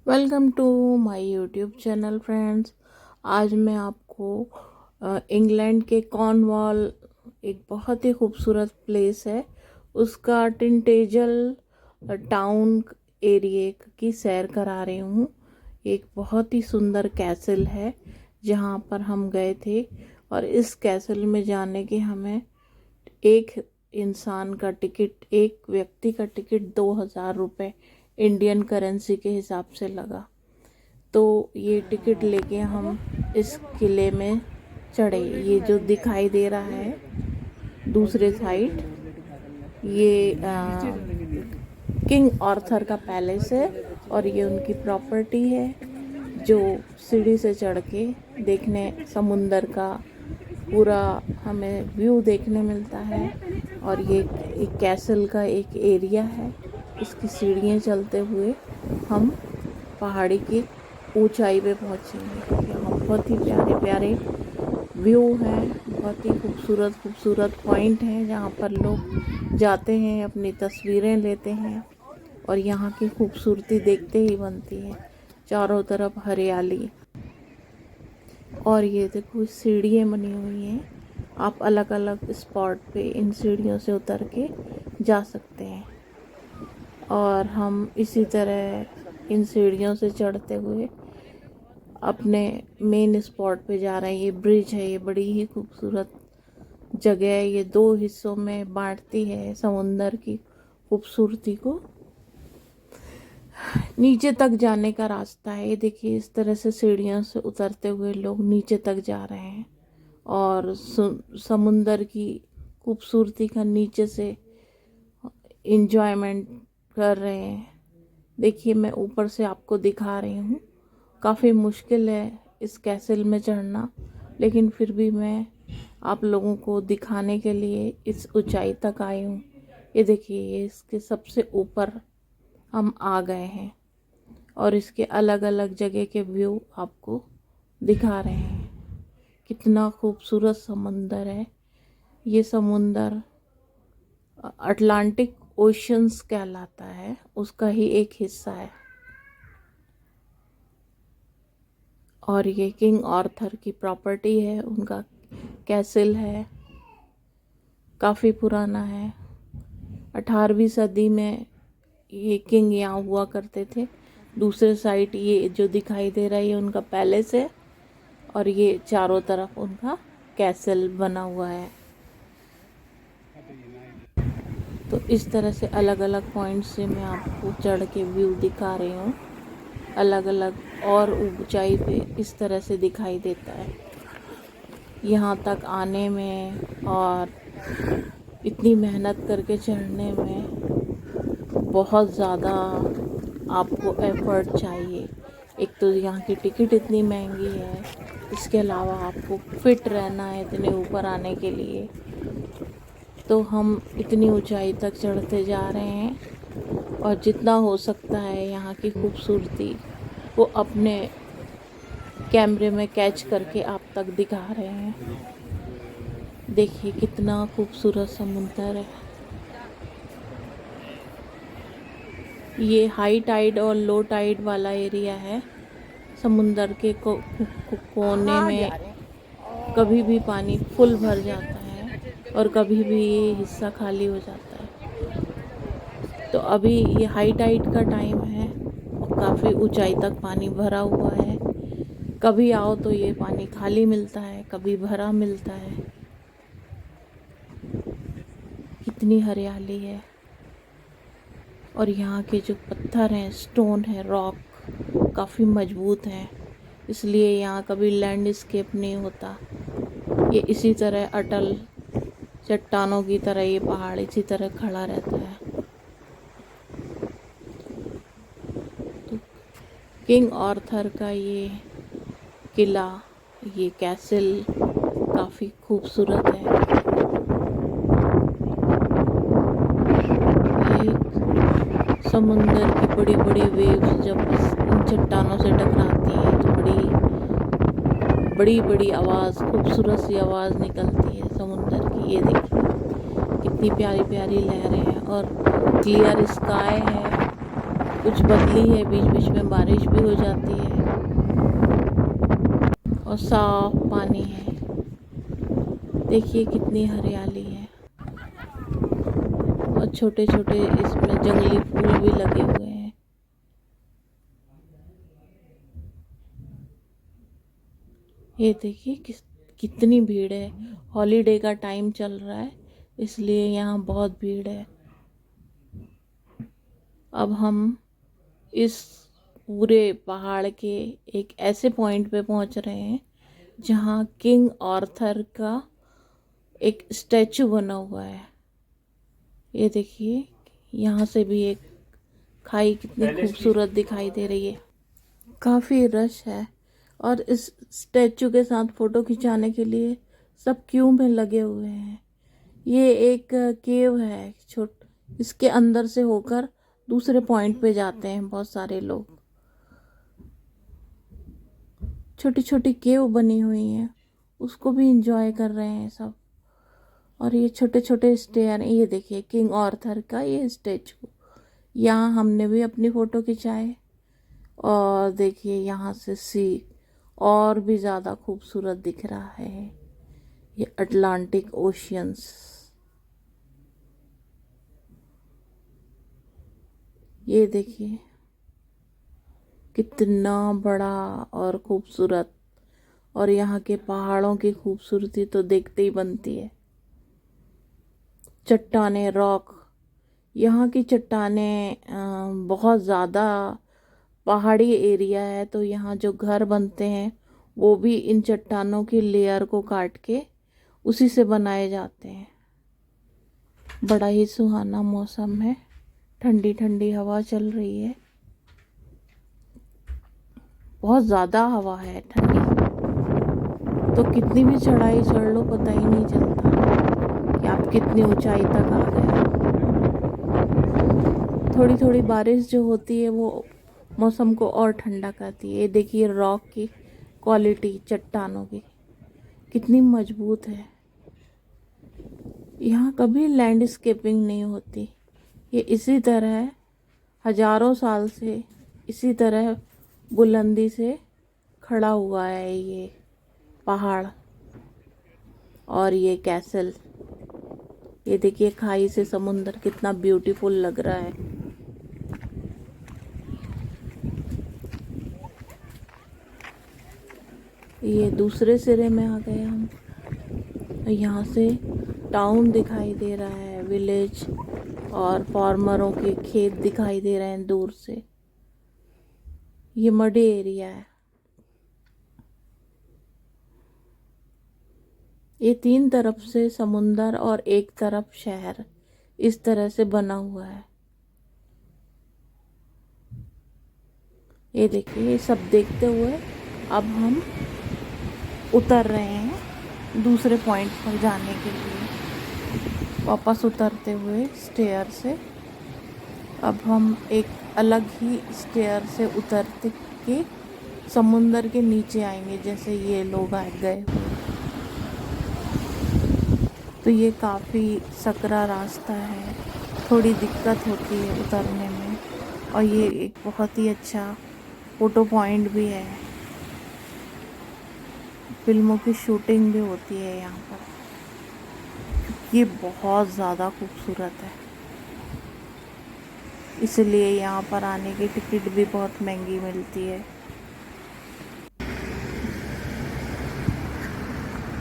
Welcome to my YouTube channel friends. आज मैं आपको इंग्लैंड के कॉर्नवॉल, एक बहुत ही खूबसूरत प्लेस है, उसका टिंटेजल टाउन एरिया की सैर करा रही हूँ। एक बहुत ही सुंदर कैसल है जहाँ पर हम गए थे, और इस कैसल में जाने के हमें एक इंसान का टिकट, एक व्यक्ति का टिकट 2000 रुपये इंडियन करेंसी के हिसाब से लगा। तो ये टिकट लेके हम इस किले में चढ़े। ये जो दिखाई दे रहा है दूसरे साइड, ये किंग आर्थर का पैलेस है, और ये उनकी प्रॉपर्टी है जो सीढ़ी से चढ़ के देखने समुंदर का पूरा हमें व्यू देखने मिलता है। और ये एक कैसल का एक एरिया है। इसकी सीढ़ियाँ चलते हुए हम पहाड़ी की ऊंचाई पे पहुँचेंगे। यहाँ बहुत ही प्यारे प्यारे व्यू हैं, बहुत ही खूबसूरत खूबसूरत पॉइंट हैं जहाँ पर लोग जाते हैं, अपनी तस्वीरें लेते हैं, और यहाँ की खूबसूरती देखते ही बनती है। चारों तरफ हरियाली, और ये देखो सीढ़ियाँ बनी हुई हैं। आप अलग अलग स्पॉट पे इन सीढ़ियों से उतर के जा सकते हैं। और हम इसी तरह इन सीढ़ियों से चढ़ते हुए अपने मेन स्पॉट पे जा रहे हैं। ये ब्रिज है, ये बड़ी ही खूबसूरत जगह है। ये 2 हिस्सों में बांटती है समुंदर की खूबसूरती को। नीचे तक जाने का रास्ता है। ये देखिए, इस तरह से सीढ़ियों से उतरते हुए लोग नीचे तक जा रहे हैं, और समुंदर की खूबसूरती का नीचे से इंजॉयमेंट कर रहे हैं। देखिए, मैं ऊपर से आपको दिखा रही हूँ। काफ़ी मुश्किल है इस कैसल में चढ़ना, लेकिन फिर भी मैं आप लोगों को दिखाने के लिए इस ऊंचाई तक आई हूँ। ये देखिए, ये इसके सबसे ऊपर हम आ गए हैं, और इसके अलग अलग जगह के व्यू आपको दिखा रहे हैं। कितना खूबसूरत समुंदर है। ये समुंदर अटलांटिक ओशंस कहलाता है, उसका ही एक हिस्सा है। और ये किंग आर्थर की प्रॉपर्टी है, उनका कैसल है, काफ़ी पुराना है। 18वीं सदी में ये किंग यहाँ हुआ करते थे। दूसरे साइड ये जो दिखाई दे रहा है, ये उनका पैलेस है, और ये चारों तरफ उनका कैसल बना हुआ है। तो इस तरह से अलग अलग पॉइंट से मैं आपको चढ़ के व्यू दिखा रही हूँ। अलग अलग और ऊंचाई पे इस तरह से दिखाई देता है। यहाँ तक आने में और इतनी मेहनत करके चढ़ने में बहुत ज़्यादा आपको एफर्ट चाहिए। एक तो यहाँ की टिकट इतनी महंगी है, इसके अलावा आपको फिट रहना है इतने ऊपर आने के लिए। तो हम इतनी ऊंचाई तक चढ़ते जा रहे हैं, और जितना हो सकता है यहाँ की खूबसूरती को अपने कैमरे में कैच करके आप तक दिखा रहे हैं। देखिए कितना खूबसूरत समुंदर है। ये हाई टाइड और लो टाइड वाला एरिया है। समुंदर के कोने में कभी भी पानी फुल भर जाता है, और कभी भी ये हिस्सा खाली हो जाता है। तो अभी ये हाई टाइड का टाइम है, और काफ़ी ऊंचाई तक पानी भरा हुआ है। कभी आओ तो ये पानी खाली मिलता है, कभी भरा मिलता है। कितनी हरियाली है। और यहाँ के जो पत्थर हैं, स्टोन है, रॉक काफ़ी मजबूत हैं, इसलिए यहाँ कभी लैंडस्केप नहीं होता। ये इसी तरह अटल चट्टानों की तरह ये पहाड़ इसी तरह खड़ा रहता है। तो किंग आर्थर का ये किला, ये कैसल काफ़ी खूबसूरत है। एक समुंदर की बड़ी बड़ी वेव्स जब इन चट्टानों से टकराती हैं तो बड़ी बड़ी आवाज़, खूबसूरत सी आवाज़ निकलती है समुंदर की। ये देखिए कितनी प्यारी प्यारी लहरें हैं, और क्लियर स्काई है, कुछ बदली है, बीच बीच में बारिश भी हो जाती है और साफ पानी है। देखिए कितनी हरियाली है और छोटे छोटे इसमें जंगली फूल भी लगे हुए हैं। ये देखिए कितनी भीड़ है। हॉलीडे का टाइम चल रहा है इसलिए यहाँ बहुत भीड़ है। अब हम इस पूरे पहाड़ के एक ऐसे पॉइंट पे पहुंच रहे हैं जहाँ किंग आर्थर का एक स्टैचू बना हुआ है। ये देखिए यहाँ से भी एक खाई कितनी खूबसूरत दिखाई दे रही है। काफ़ी रश है और इस स्टैचू के साथ फ़ोटो खिंचाने के लिए सब क्यू में लगे हुए हैं। ये एक केव है इसके अंदर से होकर दूसरे पॉइंट पे जाते हैं बहुत सारे लोग। छोटी छोटी केव बनी हुई हैं, उसको भी इंजॉय कर रहे हैं सब। और ये छोटे छोटे स्टेयर, ये देखिए किंग आर्थर का ये स्टैचू। यहाँ हमने भी अपनी फ़ोटो खिंचाए। और देखिए यहाँ से सी और भी ज़्यादा खूबसूरत दिख रहा है, ये अटलांटिक ओशियंस। ये देखिए कितना बड़ा और खूबसूरत। और यहाँ के पहाड़ों की खूबसूरती तो देखते ही बनती है। चट्टानें, रॉक, यहाँ की चट्टानें बहुत ज़्यादा पहाड़ी एरिया है तो यहाँ जो घर बनते हैं वो भी इन चट्टानों की लेयर को काट के उसी से बनाए जाते हैं। बड़ा ही सुहाना मौसम है, ठंडी ठंडी हवा चल रही है। बहुत ज़्यादा हवा है ठंडी, तो कितनी भी चढ़ाई चढ़ लो पता ही नहीं चलता कि आप कितनी ऊंचाई तक आ गए। थोड़ी थोड़ी बारिश जो होती है वो मौसम को और ठंडा करती है। ये देखिए रॉक की क्वालिटी, चट्टानों की कितनी मजबूत है। यहाँ कभी लैंडस्केपिंग नहीं होती, ये इसी तरह हजारों साल से इसी तरह बुलंदी से खड़ा हुआ है ये पहाड़ और ये कैसल। ये देखिए खाई से समुंदर कितना ब्यूटीफुल लग रहा है। ये दूसरे सिरे में आ गए हम। यहाँ से टाउन दिखाई दे रहा है, विलेज, और फार्मरों के खेत दिखाई दे रहे हैं दूर से। ये मडी एरिया है। ये 3 तरफ से समुंदर और एक तरफ शहर इस तरह से बना हुआ है। ये देखिए, ये सब देखते हुए अब हम उतर रहे हैं दूसरे पॉइंट पर जाने के लिए। वापस उतरते हुए स्टेयर से अब हम एक अलग ही स्टेयर से उतरते के समुंदर के नीचे आएंगे, जैसे ये लोग आ गए हुए। तो ये काफ़ी सकरा रास्ता है, थोड़ी दिक्कत होती है उतरने में। और ये एक बहुत ही अच्छा फ़ोटो पॉइंट भी है, फिल्मों की शूटिंग भी होती है यहाँ पर। ये बहुत ज़्यादा खूबसूरत है, इसलिए यहाँ पर आने की टिकट भी बहुत महंगी मिलती है।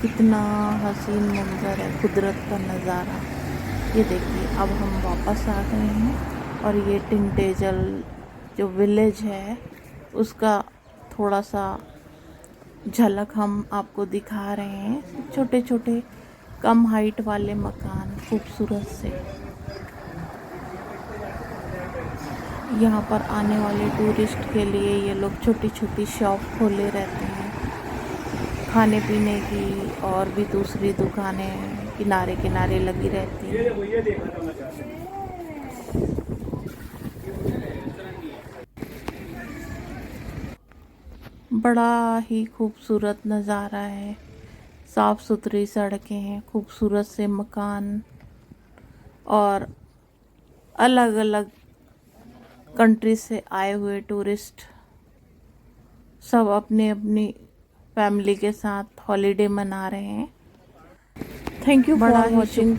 कितना हसीन मंजर है, कुदरत का नज़ारा। ये देखिए अब हम वापस आ गए हैं और ये टिंटेजल जो विलेज है उसका थोड़ा सा झलक हम आपको दिखा रहे हैं। छोटे छोटे कम हाइट वाले मकान खूबसूरत से। यहाँ पर आने वाले टूरिस्ट के लिए ये लोग छोटी छोटी शॉप खोले रहते हैं, खाने पीने की और भी दूसरी दुकानें किनारे किनारे लगी रहती हैं। बड़ा ही खूबसूरत नज़ारा है, साफ़ सुथरी सड़कें हैं, खूबसूरत से मकान और अलग अलग कंट्री से आए हुए टूरिस्ट सब अपनी अपनी फैमिली के साथ हॉलीडे मना रहे हैं। Thank you for watching.